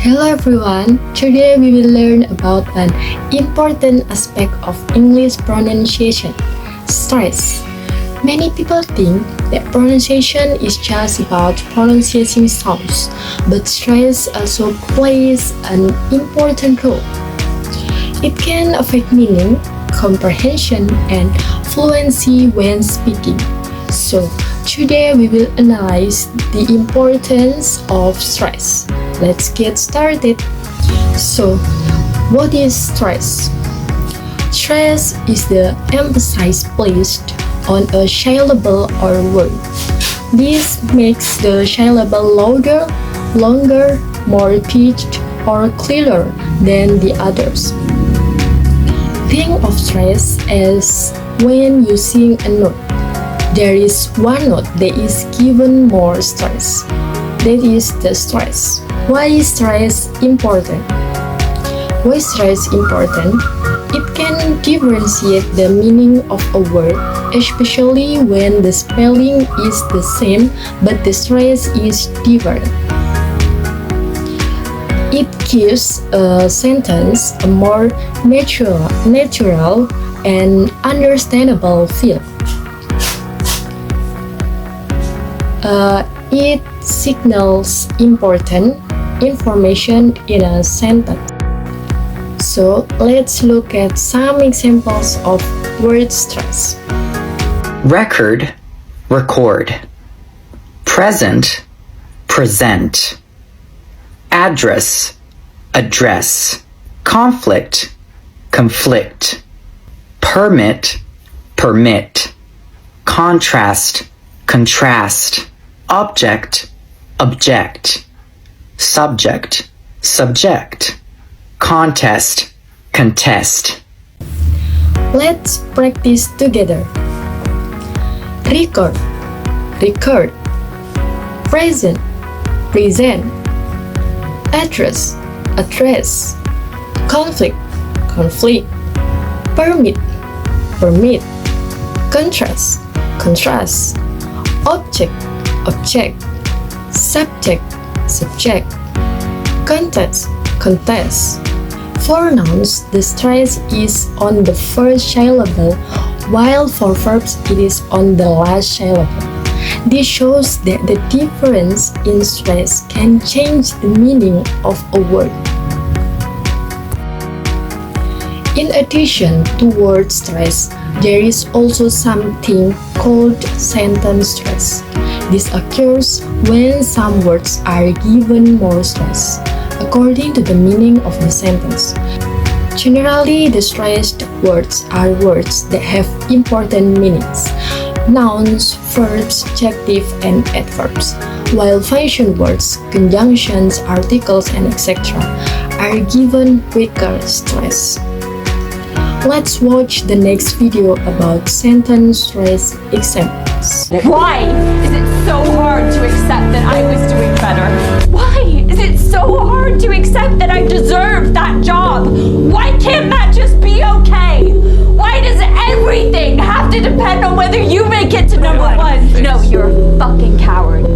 Hello everyone, today we will learn about an important aspect of English pronunciation, stress. Many people think that pronunciation is just about pronouncing sounds, but stress also plays an important role. It can affect meaning, comprehension, and fluency when speaking. So, today we will analyze the importance of stress. Let's get started. So, what is stress? Stress is the emphasis placed on a syllable or word. This makes the syllable louder, longer, more pitched, or clearer than the others. Think of stress as when you sing a note. There is one note that is given more stress. That is the stress. Why is stress important? Why is stress important? It can differentiate the meaning of a word, especially when the spelling is the same but the stress is different. It gives a sentence a more natural and understandable feel. It signals important information in a sentence. So let's look at some examples of word stress. Record, record. Present, present. Address, address. Conflict, conflict. Permit, permit. Contrast, contrast. Object, object. Subject, subject. Contest, contest. Let's practice together. Record, record. Present, present. Address, address. Conflict, conflict. Permit, permit. Contrast, contrast. Object, object. Subject, subject. Contest, contest. For nouns, the stress is on the first syllable, while for verbs it is on the last syllable. This shows that the difference in stress can change the meaning of a word. In addition to word stress, there is also something called sentence stress. This occurs when some words are given more stress, according to the meaning of the sentence. Generally, the stressed words are words that have important meanings. Nouns, verbs, adjectives, and adverbs, while function words, conjunctions, articles, and etc. are given weaker stress. Let's watch the next video about sentence stress examples. Why is it so hard to accept that I was doing better? Why is it so hard to accept that I deserve that job? Why can't that just be okay? Why does everything have to depend on whether you make it to number one? No, you're a fucking coward.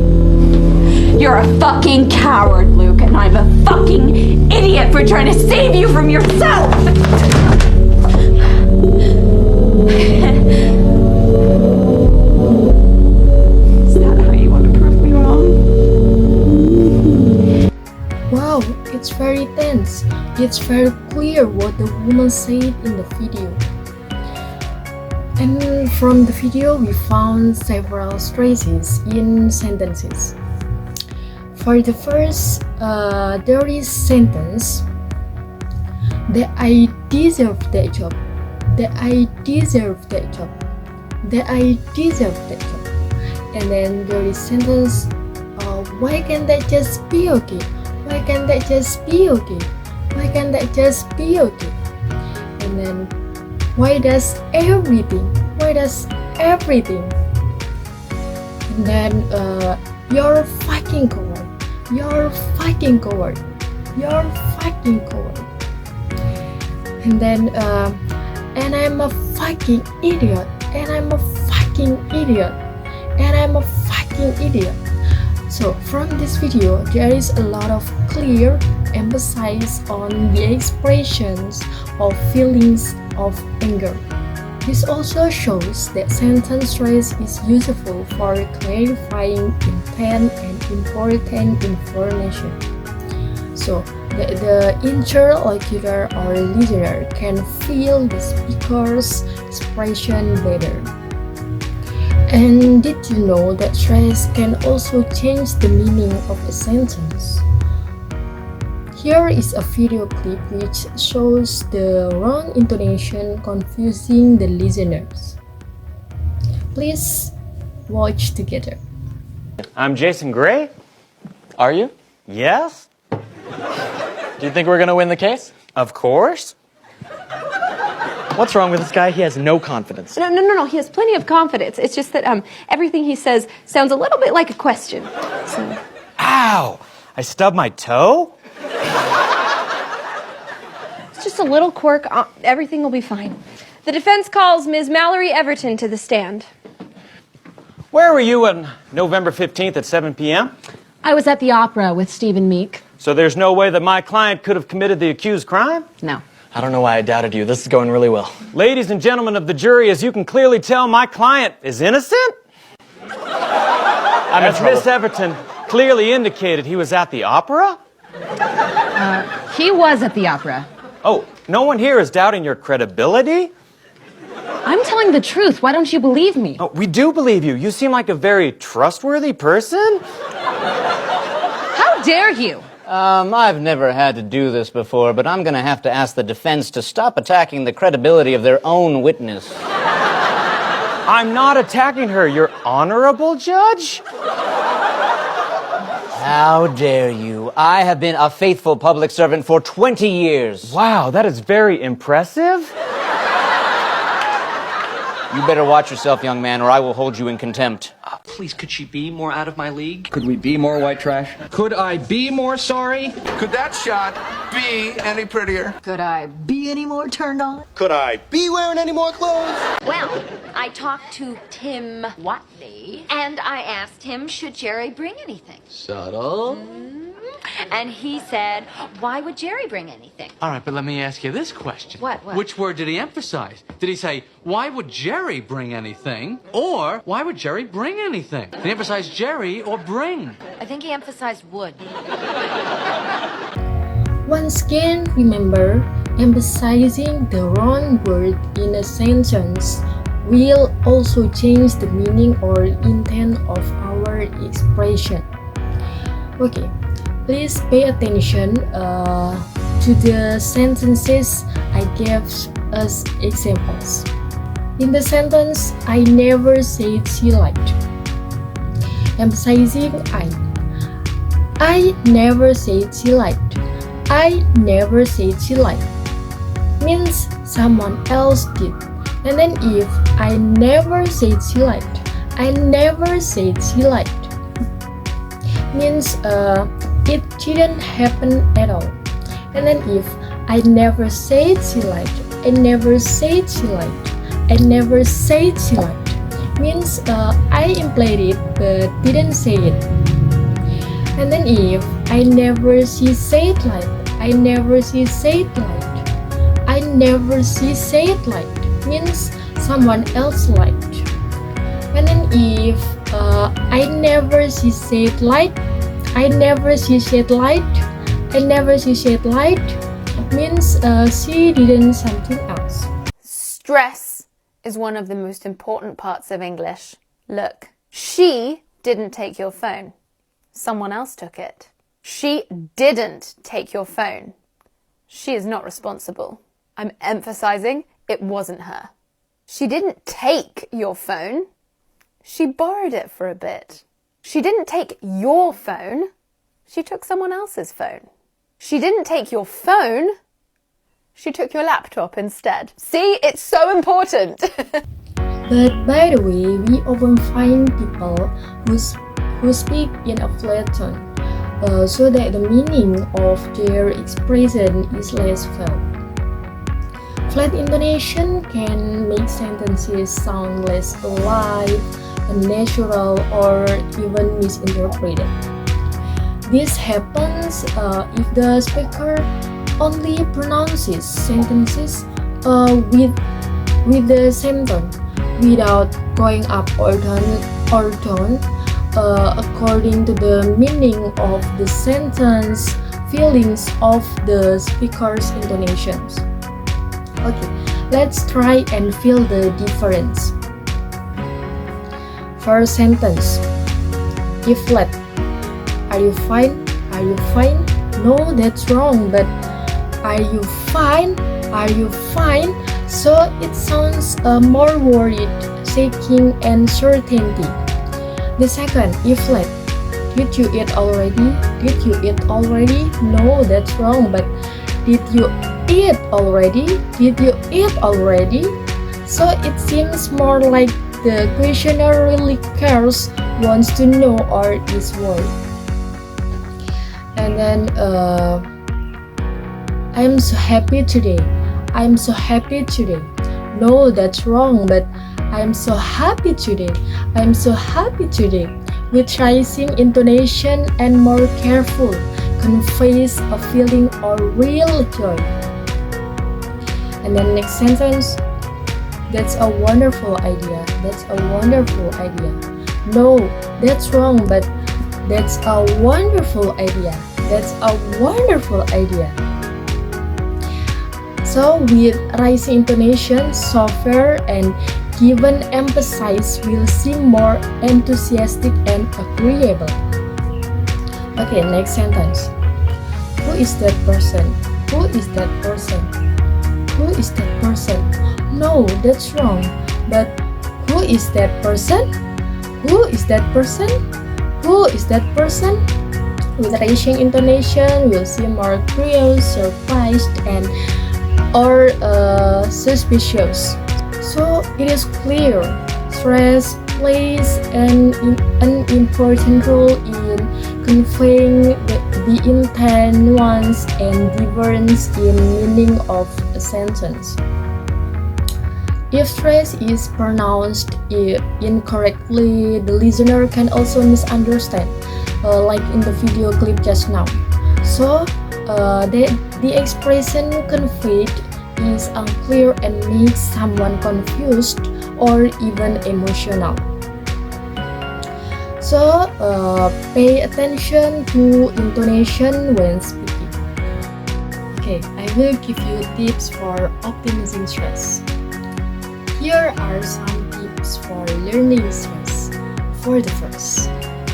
You're a fucking coward, Luke, and I'm a fucking idiot for trying to save you from yourself! Is that how you want to prove me wrong? Wow, it's very tense. It's very clear what the woman said in the video. And from the video, we found several stresses in sentences. For the first, there is sentence that I deserve that job. That I deserve that job. That I deserve that job. And then there is sentence, why can't that just be okay? Why can't that just be okay? Why can't that just be okay? And then, why does everything? Why does everything? And then, you're a fucking coward. You're a fucking coward. You're a fucking coward. And then, and I'm a fucking idiot. And I'm a fucking idiot. And I'm a fucking idiot. So from this video, there is a lot of clear emphasis on the expressions of feelings of anger. This also shows that sentence stress is useful for clarifying intent and important information. So the interlocutor or listener can feel the speaker's expression better. And did you know that stress can also change the meaning of a sentence? Here is a video clip which shows the wrong intonation confusing the listeners. Please watch together. I'm Jason Gray. Are you? Yes? Do you think we're gonna win the case? Of course. What's wrong with this guy? He has no confidence. No. He has plenty of confidence. It's just that everything he says sounds a little bit like a question. So. Ow! I stubbed my toe? It's just a little quirk. Everything will be fine. The defense calls Ms. Mallory Everton to the stand. Where were you on November 15th at 7 p.m.? I was at the opera with Stephen Meek. So there's no way that my client could have committed the accused crime? No. I don't know why I doubted you. This is going really well. Ladies and gentlemen of the jury, as you can clearly tell, my client is innocent. I'm in As trouble. Miss Everton clearly indicated, he was at the opera? He was at the opera. Oh, no one here is doubting your credibility? I'm telling the truth. Why don't you believe me? Oh, we do believe you. You seem like a very trustworthy person. How dare you? I've never had to do this before, but I'm gonna have to ask the defense to stop attacking the credibility of their own witness. I'm not attacking her, Your Honorable Judge. How dare you? I have been a faithful public servant for 20 years. Wow, that is very impressive. You better watch yourself, young man, or I will hold you in contempt. Please, could she be more out of my league? Could we be more white trash? Could I be more sorry? Could that shot be any prettier? Could I be any more turned on? Could I be wearing any more clothes? Well, I talked to Tim Watley, and I asked him, should Jerry bring anything? Subtle. And he said, why would Jerry bring anything? All right, but let me ask you this question. What? Which word did he emphasize? Did he say, why would Jerry bring anything? Or, why would Jerry bring anything? Did he emphasize Jerry or bring? I think he emphasized would. Once again, remember, emphasizing the wrong word in a sentence will also change the meaning or intent of our expression. Okay, please pay attention to the sentences I gave as examples. In the sentence, I never said she liked. Emphasizing I never said she liked. I never said she liked means someone else did. And then if I never said she liked, I never said she liked means it didn't happen at all. And then if I never said she liked, I never said she liked, I never said she liked means I implied it but didn't say it. And then if I never she said liked, I never she said liked, I never she said liked means someone else liked. And then if I never she said liked, I never she said liked, I never she said liked means she didn't something else. Stress is one of the most important parts of English. Look, she didn't take your phone. Someone else took it. She didn't take your phone. She is not responsible. I'm emphasizing it wasn't her. She didn't take your phone. She borrowed it for a bit. She didn't take your phone. She took someone else's phone. She didn't take your phone. She took your laptop instead. See, it's so important. But by the way, we often find people who speak in a flat tone, so that the meaning of their expression is less felt. Flat intonation can make sentences sound less alive, unnatural or even misinterpreted. This happens if the speaker only pronounces sentences with the same tone without going up or down according to the meaning of the sentence, feelings of the speaker's intonations. Okay, let's try and feel the difference. First sentence, E flat. Are you fine? Are you fine? No, that's wrong, but are you fine? Are you fine? So it sounds more worried, shaking, and certainty. The second, E flat. Did you eat already? Did you eat already? No, that's wrong, but did you eat already? Did you eat already? So it seems more like the questioner really cares, wants to know, or is worried. And then I'm so happy today. I'm so happy today. No, that's wrong, but I'm so happy today. I'm so happy today. With rising intonation and more careful, conveys a feeling of real joy. And then next sentence, that's a wonderful idea. That's a wonderful idea. No, that's wrong, but that's a wonderful idea. That's a wonderful idea. So with rising intonation, softer and given emphasis will seem more enthusiastic and agreeable. Okay, next sentence. Who is that person? Who is that person? Who is that person? No, that's wrong. But who is that person? Who is that person? Who is that person? With rising intonation, we'll see more curious, surprised, and or suspicious. So it is clear, stress plays an important role in conveying the intent, nuance, and difference in meaning of a sentence. If stress is pronounced incorrectly, the listener can also misunderstand, like in the video clip just now. So the expression conveyed is unclear and makes someone confused or even emotional. So pay attention to intonation when speaking. Okay, I will give you tips for optimizing stress. Here are some tips for learning stress. For the first,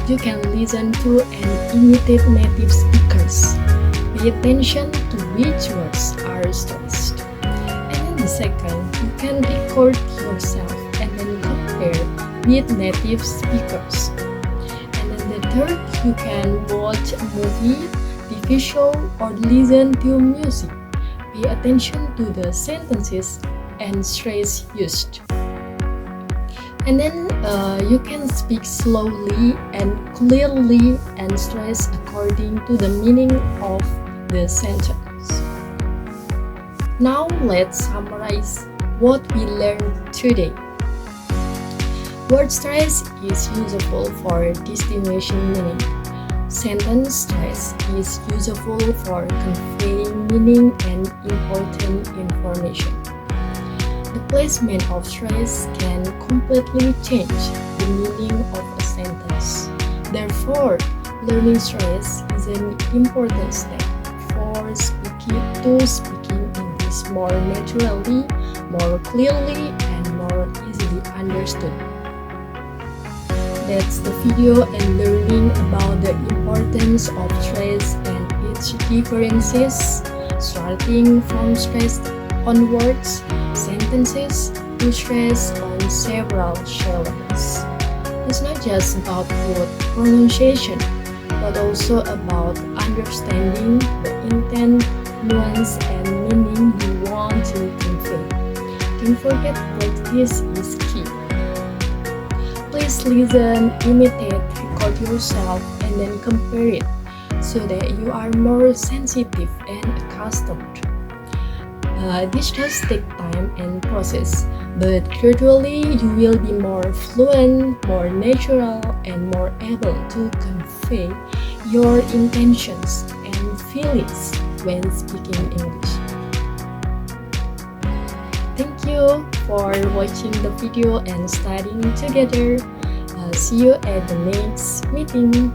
you can listen to and imitate native speakers. Pay attention to which words are stressed. And then the second, you can record yourself and then compare with native speakers. And then the third, you can watch a movie, TV show, or listen to music. Pay attention to the sentences and stress used. And then you can speak slowly and clearly and stress according to the meaning of the sentence. Now let's summarize what we learned today. Word stress is useful for distinguishing meaning. Sentence stress is useful for conveying meaning and important information. The placement of stress can completely change the meaning of a sentence. Therefore, learning stress is an important step for speaking in this more naturally, more clearly, and more easily understood. That's the video and learning about the importance of stress and its differences, starting from stress on words, sentences, to stress on several elements. It's not just about word pronunciation, but also about understanding the intent, nuance, and meaning you want to convey. Don't forget practice is key. Please listen, imitate, record yourself, and then compare it so that you are more sensitive and accustomed. This does take time and process, but gradually you will be more fluent, more natural, and more able to convey your intentions and feelings when speaking English. Thank you for watching the video and studying together. See you at the next meeting.